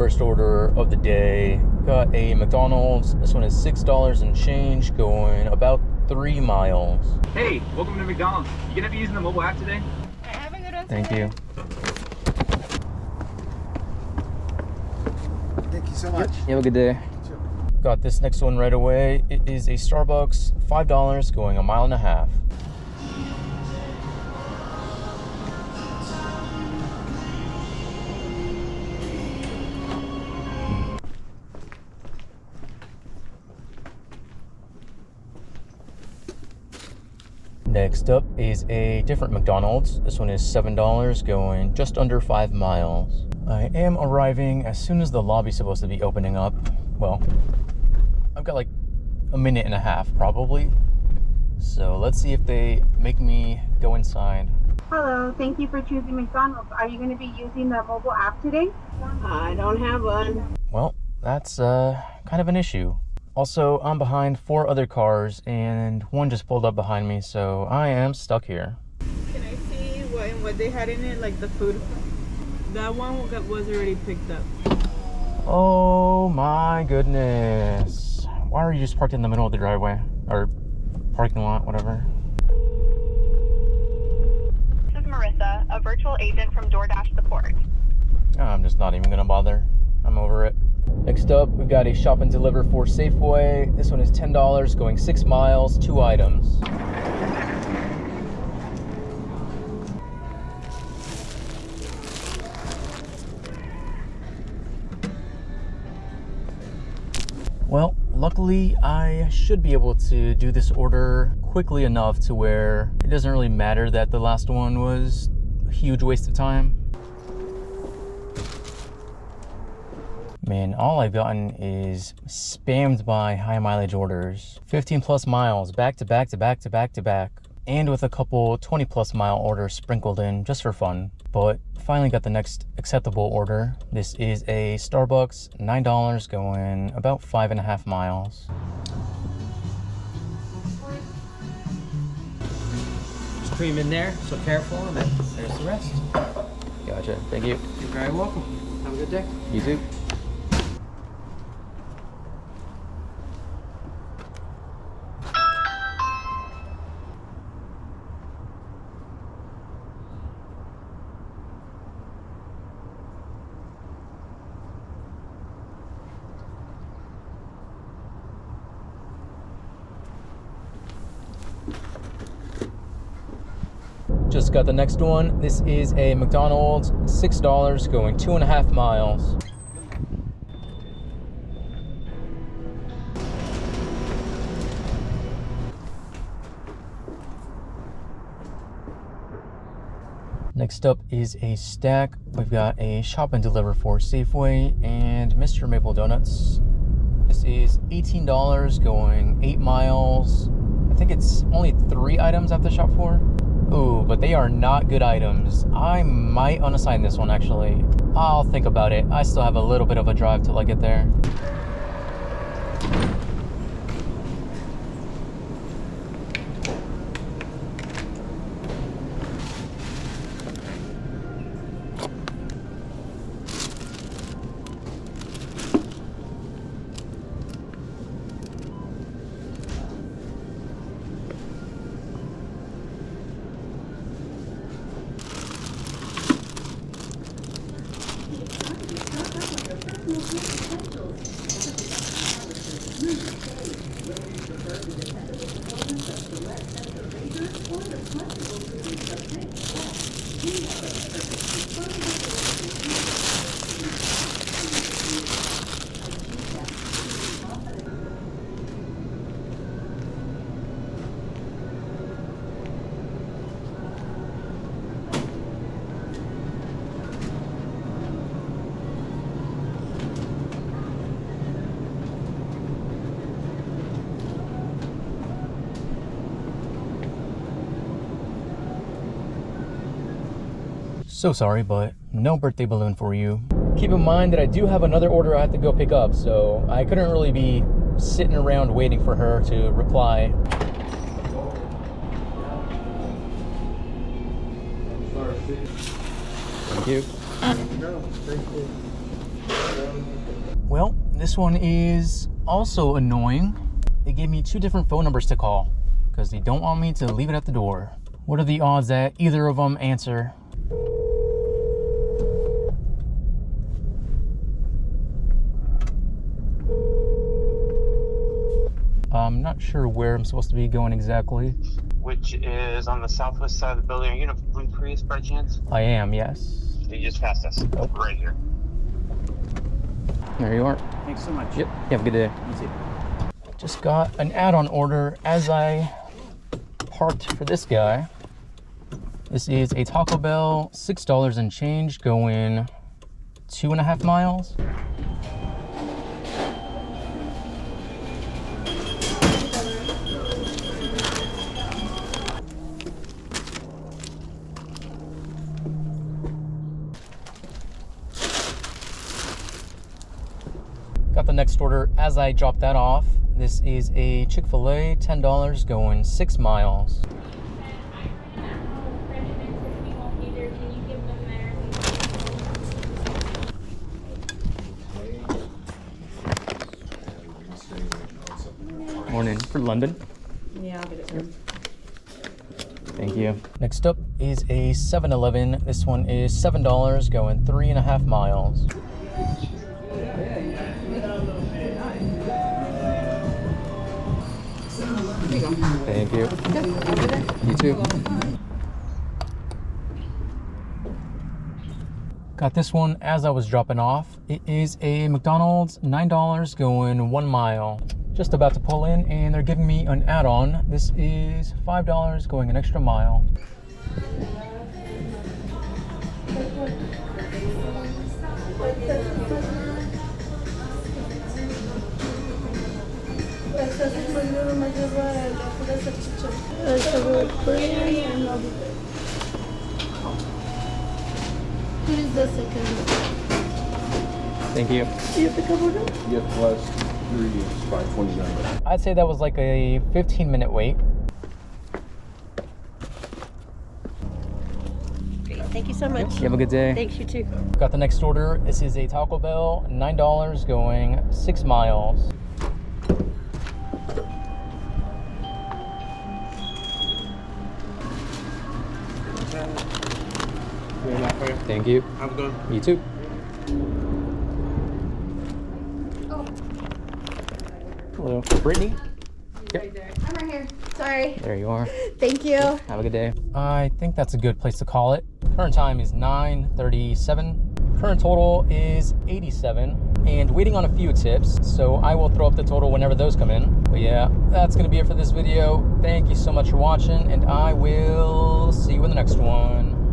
first order of the day. Got a McDonald's. This one is $6 and change, going about 3 miles. Hey, welcome to McDonald's. You gonna be using the mobile app today? Have a good one. Thank you. Thank you so much. You have a good day. Sure. Got this next one right away. It is a Starbucks, $5, going 1.5 miles. Next up is a different McDonald's. This one is $7, going just under 5 miles. I am arriving as soon as the lobby's supposed to be opening up. Well, I've got like a minute and a half probably. So let's see if they make me go inside. Hello, thank you for choosing McDonald's. Are you going to be using the mobile app today? I don't have one. Well, that's kind of an issue. Also, I'm behind 4 other cars and one just pulled up behind me, so I am stuck here. Can I see what they had in it, like the food? That one was already picked up. Oh my goodness. Why are you just parked in the middle of the driveway? Or parking lot, whatever. This is Marissa, a virtual agent from DoorDash support. I'm just not even gonna bother. I'm over it. Next up, we've got a shop and deliver for Safeway. This one is $10, going 6 miles, 2 items. Well, luckily I should be able to do this order quickly enough to where it doesn't really matter that the last one was a huge waste of time. Man, all I've gotten is spammed by high mileage orders. 15 plus miles, back to back to back to back to back. And with a couple 20 plus mile orders sprinkled in just for fun. But finally got the next acceptable order. This is a Starbucks, $9, going about 5.5 miles. There's cream in there, so careful, and then there's the rest. Gotcha, thank you. You're very welcome. Have a good day. You too. Just got the next one. This is a McDonald's, $6, going 2.5 miles. Next up is a stack. We've got a shop and deliver for Safeway and Mr. Maple Donuts. This is $18, going 8 miles. I think it's only 3 items I have to shop for. Ooh, but they are not good items. I might unassign this one actually. I'll think about it. I still have a little bit of a drive till I get there. So sorry, but no birthday balloon for you. Keep in mind that I do have another order I have to go pick up, so I couldn't really be sitting around waiting for her to reply. Thank you. No, thank you. Well, this one is also annoying. They gave me 2 different phone numbers to call because they don't want me to leave it at the door. What are the odds that either of them answer? I'm not sure where I'm supposed to be going exactly. Which is on the southwest side of the building. Are you in a blue Prius by chance? I am, yes. You just passed us. Oh. Right here. There you are. Thanks so much. Yep, you have a good day. You too. Just got an add-on order as I parked for this guy. This is a Taco Bell, $6 and change, going 2.5 miles. Got the next order as I dropped that off. This is a Chick-fil-A, $10, going 6 miles. Morning. For London? Yeah, I'll get it done. Thank you. Next up is a 7-Eleven. This one is $7, going 3.5 miles. Thank you. You too. Got this one as I was dropping off. It is a McDonald's, $9, going 1 mile. Just about to pull in and they're giving me an add-on. This is $5, going an extra mile. Thank you. Yep, last 3 is 529. I'd say that was like a 15-minute wait. Great. Thank you so much. You have a good day. Thanks, you too. Got the next order. This is a Taco Bell, $9, going 6 miles. Thank you. Have a good one. You too. Hello. Brittany? Yep. I'm right here. Sorry. There you are. Thank you. Have a good day. I think that's a good place to call it. Current time is 9:37. Current total is 87 and waiting on a few tips. So I will throw up the total whenever those come in. But yeah, that's going to be it for this video. Thank you so much for watching and I will see you in the next one.